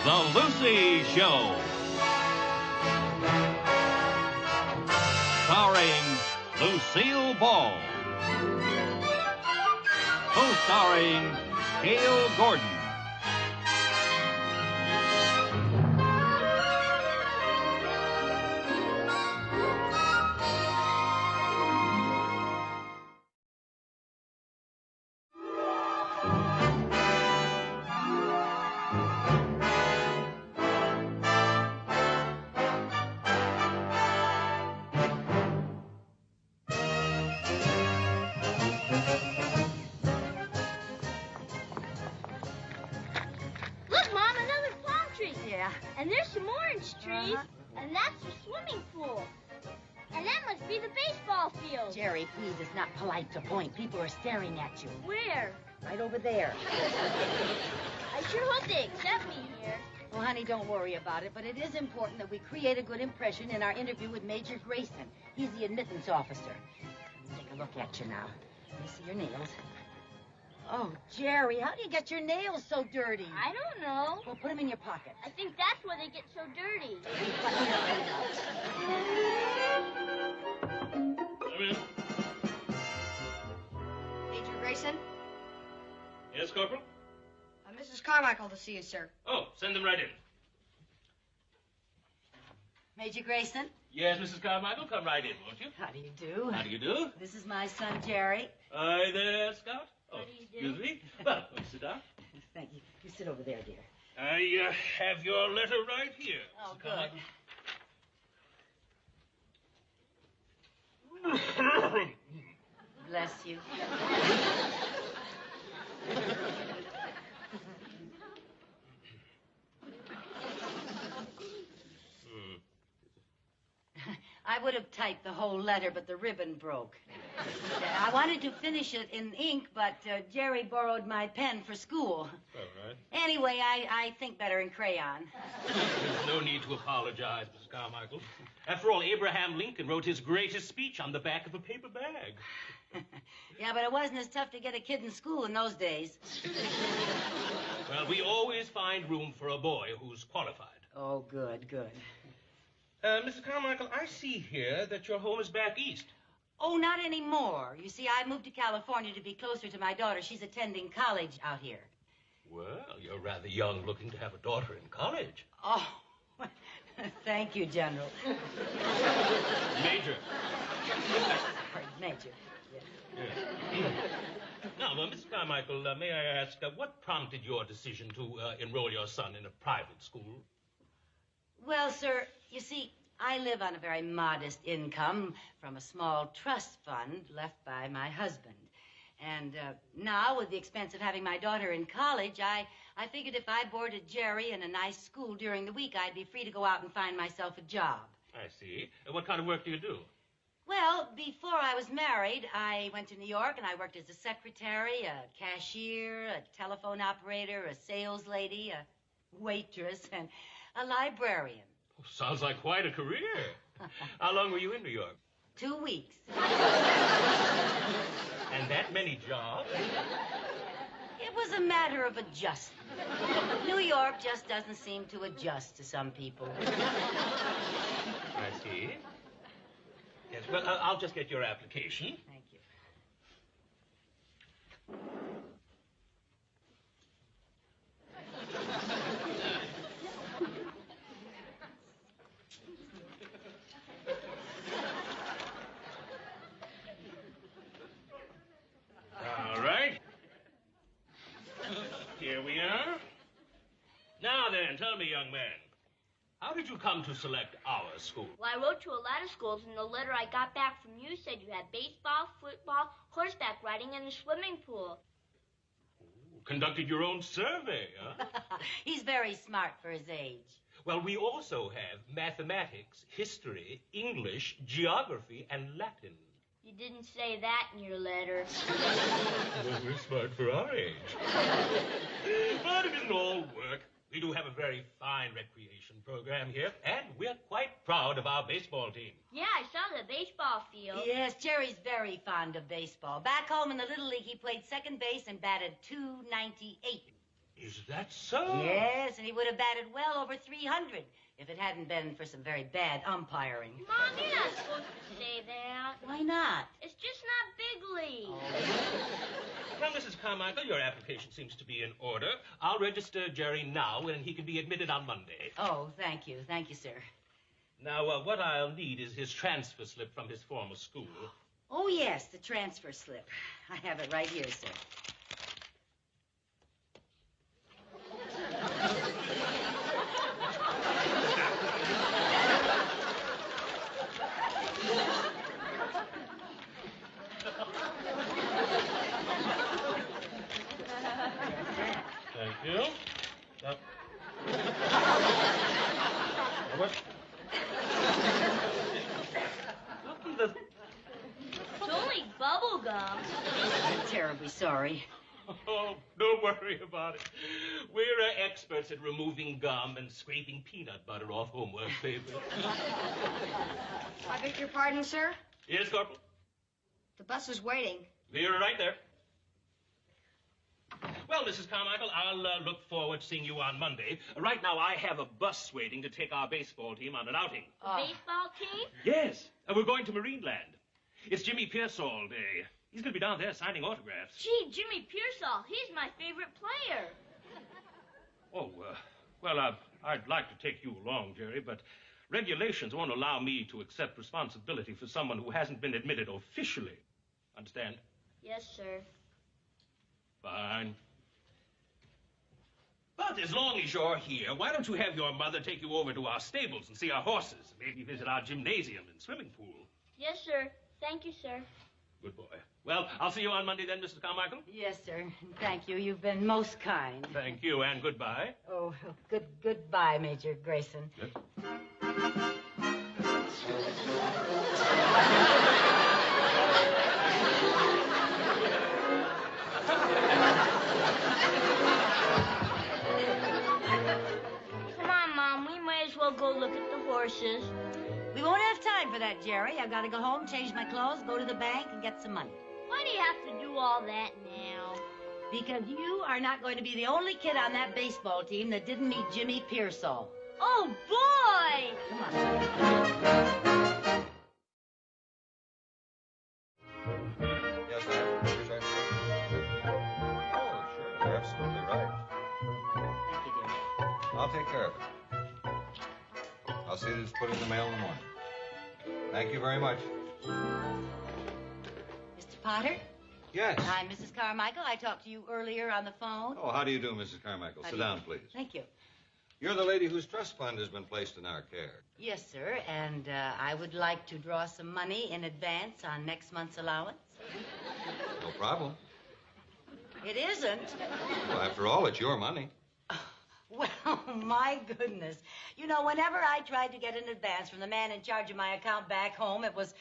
The Lucy Show. Starring Lucille Ball. Co-starring Gail Gordon. And there's some orange trees, and that's the swimming pool. And that must be the baseball field. Jerry, please, it's not polite to point. People are staring at you. Where? Right over there. I sure hope they accept me here. Well, honey, don't worry about it, but it is important that we create a good impression in our interview with Major Grayson. He's the admittance officer. Let me take a look at you now. Let me see your nails. Oh, Jerry, how do you get your nails so dirty? I don't know. Well, put them in your pocket. I think that's why they get so dirty. Come in. Major Grayson? Yes, Corporal? Mrs. Carmichael to see you, sir. Oh, send them right in. Major Grayson? Yes, Mrs. Carmichael, come right in, won't you? How do you do? How do you do? This is my son, Jerry. Hi there, Scout. Oh, How do you do? excuse me. Well, won't you sit down? Thank you. You sit over there, dear. I have your letter right here. Oh, Mrs. good. Carmichael. Bless you. I would have typed the whole letter, but the ribbon broke. I wanted to finish it in ink, but Jerry borrowed my pen for school. All right. Anyway, I think better in crayon. There's no need to apologize, Mrs. Carmichael. After all, Abraham Lincoln wrote his greatest speech on the back of a paper bag. Yeah, but it wasn't as tough to get a kid in school in those days. Well, we always find room for a boy who's qualified. Oh, good, good. Mrs. Carmichael, I see here that your home is back east. Oh, not anymore. You see, I moved to California to be closer to my daughter. She's attending college out here. Well, you're rather young looking to have a daughter in college. Oh, thank you, General. Major. Sorry, Major. Yeah. Now, Mrs. Carmichael, may I ask, what prompted your decision to enroll your son in a private school? Well, sir, you see, I live on a very modest income from a small trust fund left by my husband. And now, with the expense of having my daughter in college, I figured if I boarded Jerry in a nice school during the week, I'd be free to go out and find myself a job. I see. What kind of work do you do? Well, before I was married, I went to New York and I worked as a secretary, a cashier, a telephone operator, a sales lady, a waitress, and a librarian. Oh, sounds like quite a career. How long were you in New York? 2 weeks. And that many jobs? It was a matter of adjustment. New York just doesn't seem to adjust to some people. I see. Yes, well, I'll just get your application. Thank you. All right. Here we are. Now then, tell me, young man, how did you come to select our school? Well, I wrote to a lot of schools, and the letter I got back from you said you had baseball, football, horseback riding, and a swimming pool. Ooh, conducted your own survey, huh? He's very smart for his age. Well, we also have mathematics, history, English, geography, and Latin. You didn't say that in your letter. Well, we're smart for our age. But it isn't all work. We do have a very fine recreation program here, and we're quite proud of our baseball team. Yeah, I saw the baseball field. Yes, Jerry's very fond of baseball. Back home in the Little League, he played second base and batted .298. Is that so? Yes, and he would have batted well over .300 if it hadn't been for some very bad umpiring. Mom, you're not supposed to say that. Why not? It's just not big league. Well, Mrs. Carmichael, your application seems to be in order. I'll register Jerry now, and he can be admitted on Monday. Oh, thank you. Thank you, sir. Now, what I'll need is his transfer slip from his former school. Oh, yes, the transfer slip. I have it right here, sir. Thank you. What? Look at the... It's only bubble gum. I'm terribly sorry. Oh, don't worry about it. We're experts at removing gum and scraping peanut butter off homework paper. I beg your pardon, sir? Yes, Corporal? The bus is waiting. You're right there. Well, Mrs. Carmichael, I'll look forward to seeing you on Monday. Right now, I have a bus waiting to take our baseball team on an outing. Baseball team? Yes, and we're going to Marineland. It's Jimmy Pearsall Day. He's going to be down there signing autographs. Gee, Jimmy Pearsall, he's my favorite player. Oh, well, I'd like to take you along, Jerry, but regulations won't allow me to accept responsibility for someone who hasn't been admitted officially. Understand? Yes, sir. Fine. But as long as you're here, why don't you have your mother take you over to our stables and see our horses? Maybe visit our gymnasium and swimming pool. Yes, sir. Thank you, sir. Good boy. Well, I'll see you on Monday then, Mrs. Carmichael. Yes, sir. Thank you. You've been most kind. Thank you, and goodbye. Oh, goodbye, Major Grayson. Yes. Come on, Mom. We might as well go look at the horses. We won't have time for that, Jerry. I've got to go home, change my clothes, go to the bank, and get some money. Why do you have to do all that now? Because you are not going to be the only kid on that baseball team that didn't meet Jimmy Pearsall. Oh, boy! Come on. Yes, ma'am. Oh, sure. You're absolutely right. Thank you, dear. I'll take care of it. I'll see that it's put in the mail in the morning. Thank you very much. Mr. Potter? Yes. I'm Mrs. Carmichael. I talked to you earlier on the phone. Oh, how do you do, Mrs. Carmichael? How Sit do you down, do? please. Thank you. You're the lady whose trust fund has been placed in our care. Yes, sir, and I would like to draw some money in advance on next month's allowance. No problem. It isn't. Well, after all, it's your money. Well, my goodness. You know, whenever I tried to get an advance from the man in charge of my account back home, it was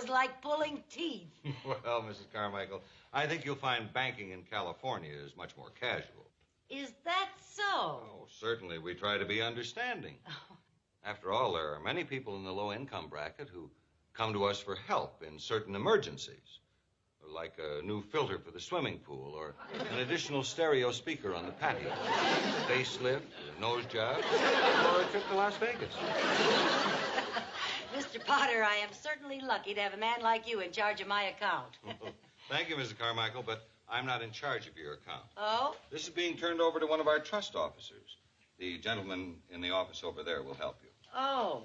like pulling teeth. Well, Mrs. Carmichael, I think you'll find banking in California is much more casual. Is that so? Oh, certainly. We try to be understanding. After all, there are many people in the low-income bracket who come to us for help in certain emergencies, like a new filter for the swimming pool or an additional stereo speaker on the patio, a facelift, a nose job, or a trip to Las Vegas. Mr. Potter, I am certainly lucky to have a man like you in charge of my account. Thank you, Mrs. Carmichael, but I'm not in charge of your account. Oh? This is being turned over to one of our trust officers. The gentleman in the office over there will help you. Oh,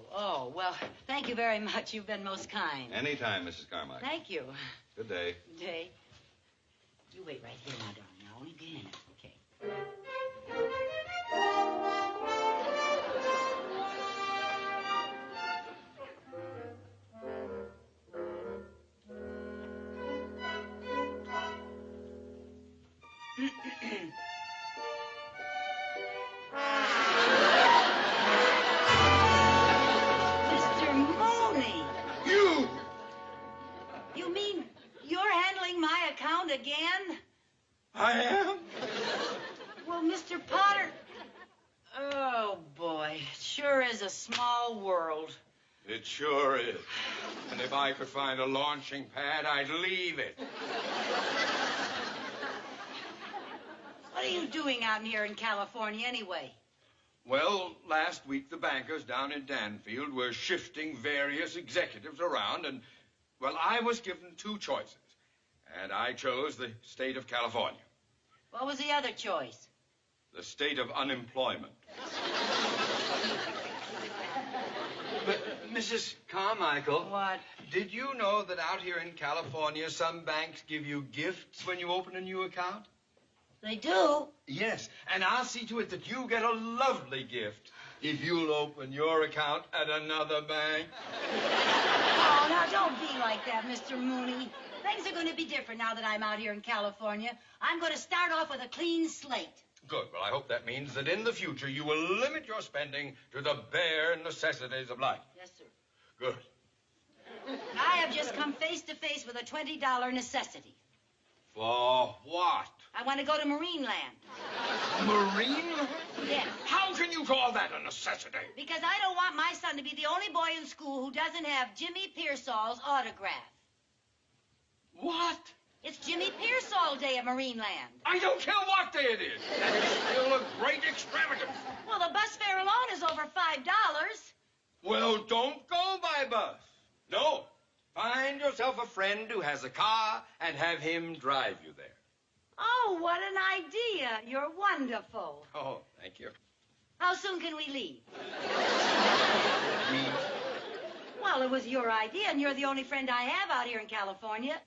well, thank you very much. You've been most kind. Anytime, Mrs. Carmichael. Thank you. Good day. Jay. You wait right here now, darling. Now, only get in. Okay. Mr. Mooney. You mean you're handling my account again? I am? Well, Mr. Potter. Oh, boy. It sure is a small world. It sure is. And if I could find a launching pad, I'd leave it. What are you doing out here in California anyway? Well, last week the bankers down in Danfield were shifting various executives around, and, well, I was given two choices. And I chose the state of California. What was the other choice? The state of unemployment. But, Mrs. Carmichael. What? Did you know that out here in California, some banks give you gifts when you open a new account? They do? Yes, and I'll see to it that you get a lovely gift if you'll open your account at another bank. Oh, now don't be like that, Mr. Mooney. Things are going to be different now that I'm out here in California. I'm going to start off with a clean slate. Good. Well, I hope that means that in the future you will limit your spending to the bare necessities of life. Yes, sir. Good. I have just come face to face with a $20 necessity. For what? I want to go to Marineland. Marineland? Yes. How can you call that a necessity? Because I don't want my son to be the only boy in school who doesn't have Jimmy Pearsall's autograph. What? It's Jimmy Pearsall Day at Marineland. I don't care what day it is. That is still a great extravagance. Well, the bus fare alone is over $5. Well, don't go by bus. No. Find yourself a friend who has a car and have him drive you there. Oh, what an idea. You're wonderful. Oh, thank you. How soon can we leave? Me? Well, it was your idea, and you're the only friend I have out here in California.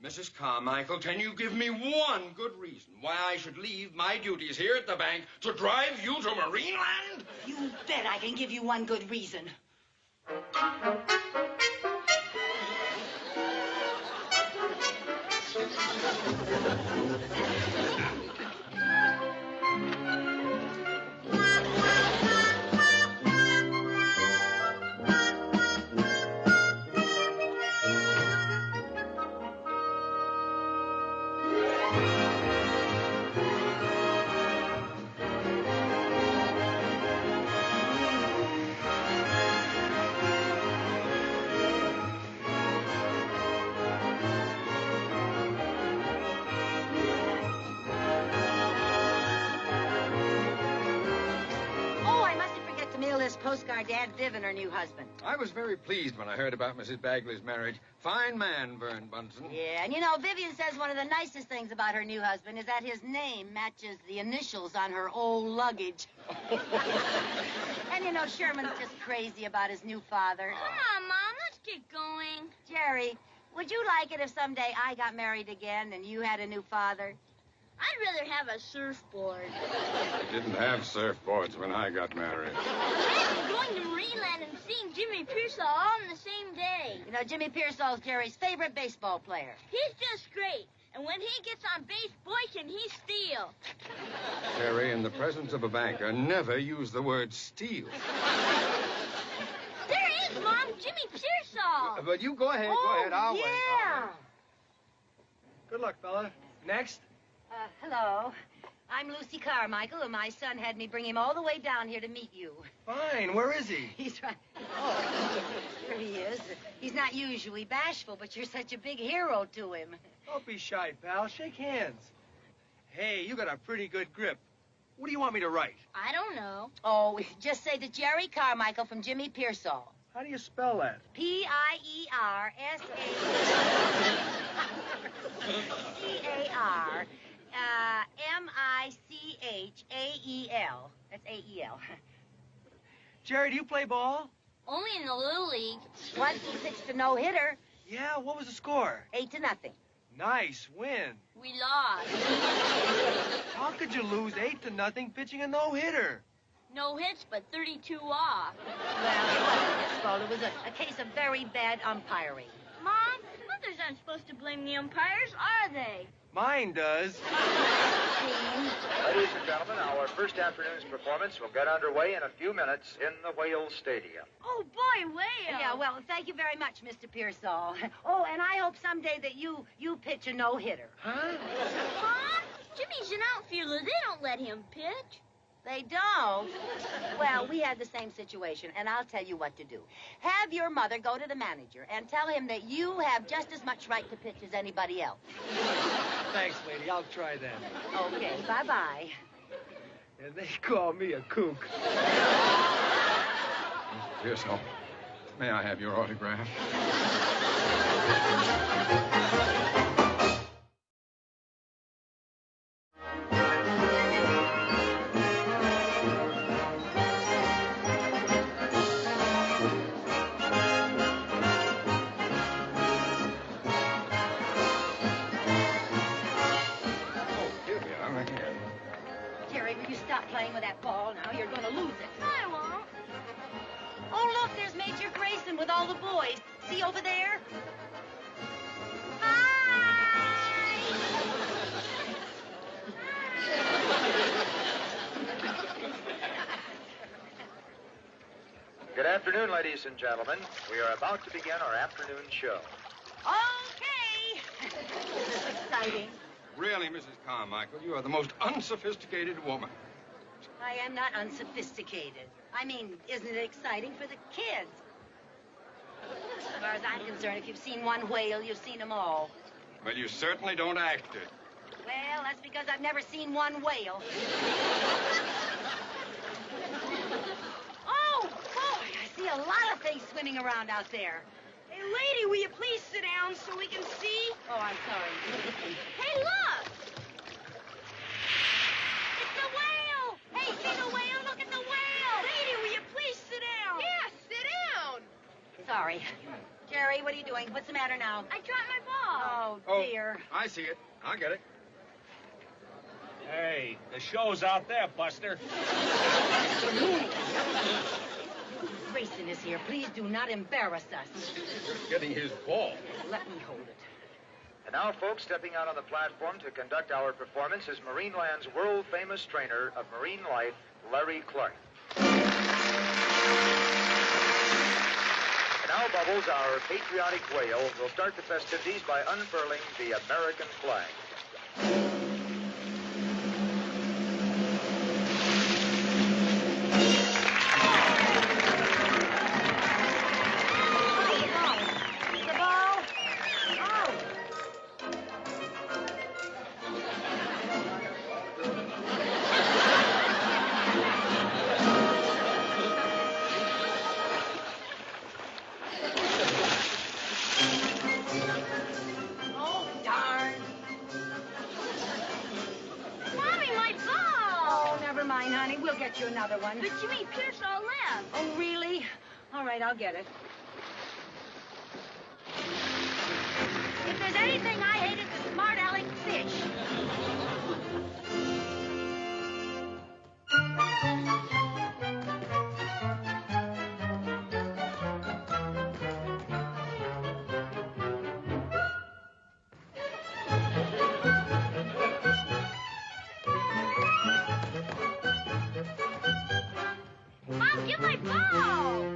Mrs. Carmichael, can you give me one good reason why I should leave my duties here at the bank to drive you to Marineland? You bet I can give you one good reason. Postcard to Aunt Viv and her new husband. I was very pleased when I heard about Mrs. Bagley's marriage. Fine man, Vern Bunsen. Yeah, and you know, Vivian says one of the nicest things about her new husband is that his name matches the initials on her old luggage. And you know, Sherman's just crazy about his new father. Come on, Mom, let's get going. Jerry, would you like it if someday I got married again and you had a new father? I'd rather have a surfboard. I didn't have surfboards when I got married. Imagine going to Marineland and seeing Jimmy Pearsall all on the same day. You know, Jimmy Pearsall's Jerry's favorite baseball player. He's just great. And when he gets on base, boy, can he steal. Jerry, in the presence of a banker, never use the word steal. There he is, Mom, Jimmy Pearsall. But you go ahead, I'll wait. Yeah. Good luck, fella. Next. Hello. I'm Lucy Carmichael, and my son had me bring him all the way down here to meet you. Fine. Where is he? He's right. Oh, here he is. He's not usually bashful, but you're such a big hero to him. Don't be shy, pal. Shake hands. Hey, you got a pretty good grip. What do you want me to write? I don't know. Oh, just say to Jerry Carmichael from Jimmy Pearsall. How do you spell that? P-I-E-R-S-A-C-A-R. M-I-C-H-A-E-L. That's A-E-L. Jerry, do you play ball? Only in the Little League. What? He pitched a no-hitter. Yeah, what was the score? 8-0. Nice win. We lost. How could you lose 8-0 pitching a no-hitter? No hits, but 32 off. Well, it wasn't his fault. It was a case of very bad umpiring. Mom, mothers aren't supposed to blame the umpires, are they? Mine does. Ladies and gentlemen, our first afternoon's performance will get underway in a few minutes in the Whale Stadium. Oh, boy, Whale. Yeah, well, thank you very much, Mr. Pearsall. Oh, and I hope someday that you pitch a no-hitter. Huh? Mom, Jimmy's an outfielder. They don't let him pitch. They don't? Well, we had the same situation, and I'll tell you what to do. Have your mother go to the manager and tell him that you have just as much right to pitch as anybody else. Thanks, lady. I'll try that. Okay, bye-bye. And they call me a kook. Mr. Pearsall, may I have your autograph? Jerry, will you stop playing with that ball now? You're going to lose it. I won't. Oh, look, there's Major Grayson with all the boys. See over there? Good afternoon, ladies and gentlemen. We are about to begin our afternoon show. Okay. This is exciting. Really, Mrs. Carmichael, you are the most unsophisticated woman. I am not unsophisticated. I mean, isn't it exciting for the kids? As far as I'm concerned, if you've seen one whale, you've seen them all. Well, you certainly don't act it. Well, that's because I've never seen one whale. Oh, boy, I see a lot of things swimming around out there. Hey, lady, will you please sit down so we can see? Oh, I'm sorry. Hey, look! It's the whale! Hey, see the whale? Look at the whale! Lady, will you please sit down? Yeah, sit down! Sorry. Jerry, what are you doing? What's the matter now? I dropped my ball. Oh, dear. I see it. I'll get it. Hey, the show's out there, Buster. Grayson is here. Please do not embarrass us. Getting his ball. Let me hold it. And now, folks, stepping out on the platform to conduct our performance is Marineland's world-famous trainer of marine life, Larry Clark. And now, Bubbles, our patriotic whale, will start the festivities by unfurling the American flag. The ball. Oh. Oh, darn. Mommy, my ball! Oh, never mind, honey. We'll get you another one. But Jimmy Pearsall left. Oh, really? All right, I'll get it. If there's anything I hate, it's a smart aleck fish. Mom, give my ball!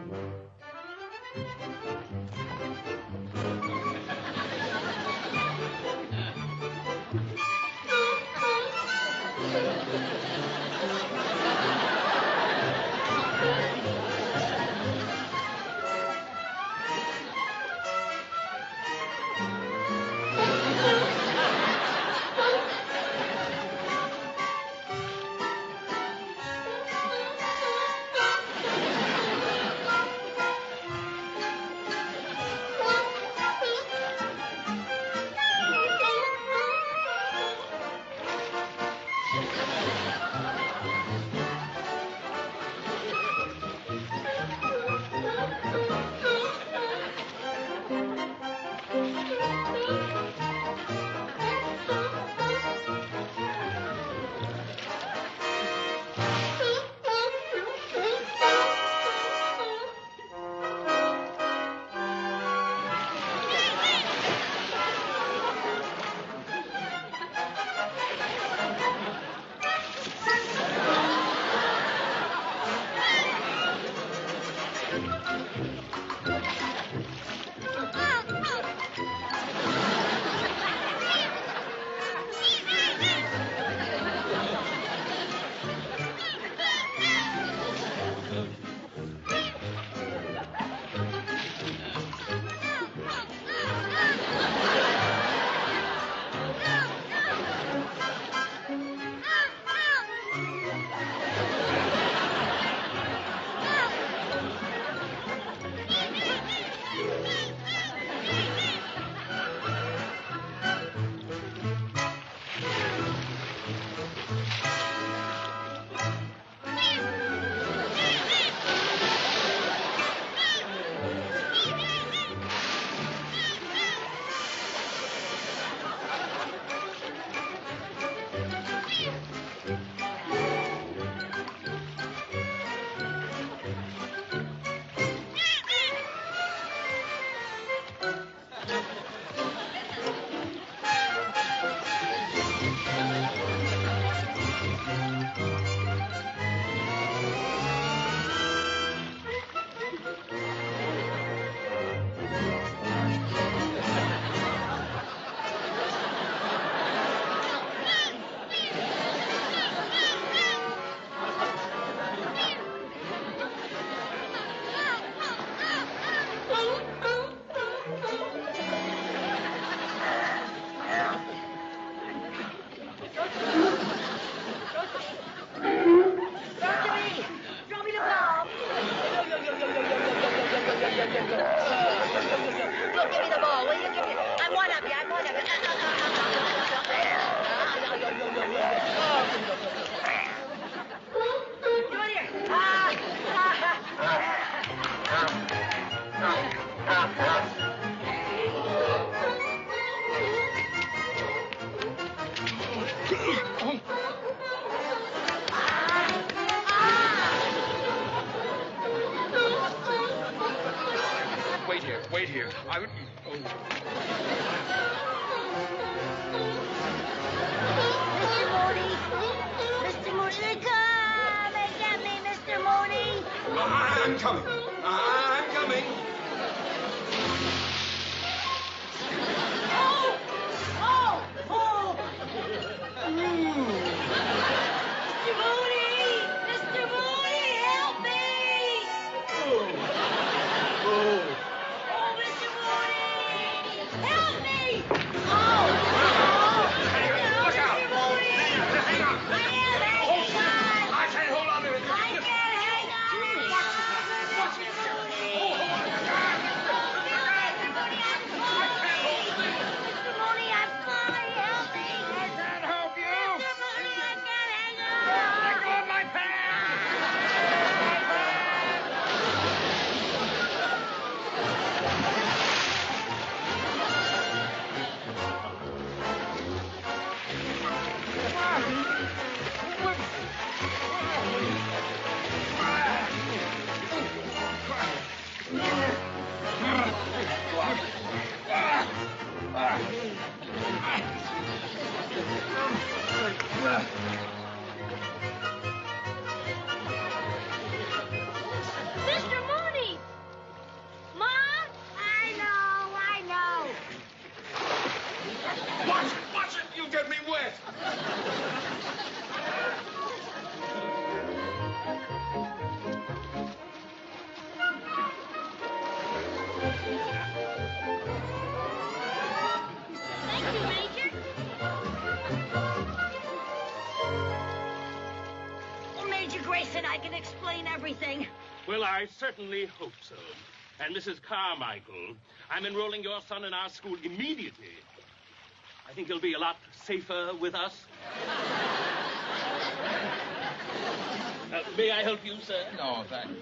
Mr. Mooney, they come! They get me, Mr. Mooney! I'm coming. I'm coming. Mr. Mooney, help me! Mr. Mooney! Help me! Look out! Mr. Mooney! Hang on. I can't hang on! I can't hold on to it. I can't hang on! Watch it. Mr. Mooney! Mr. Mooney, I'm falling! Help me! I can't help you. Mr. Mooney, I can't hang on! Let go of my pants. Mr. Mooney! Mom? I know. Watch it. You'll get me wet. Thank you, Major. Well, Major Grayson, I can explain everything. Well, I certainly hope so. And Mrs. Carmichael, I'm enrolling your son in our school immediately. I think he'll be a lot safer with us. May I help you, sir? No, thank you.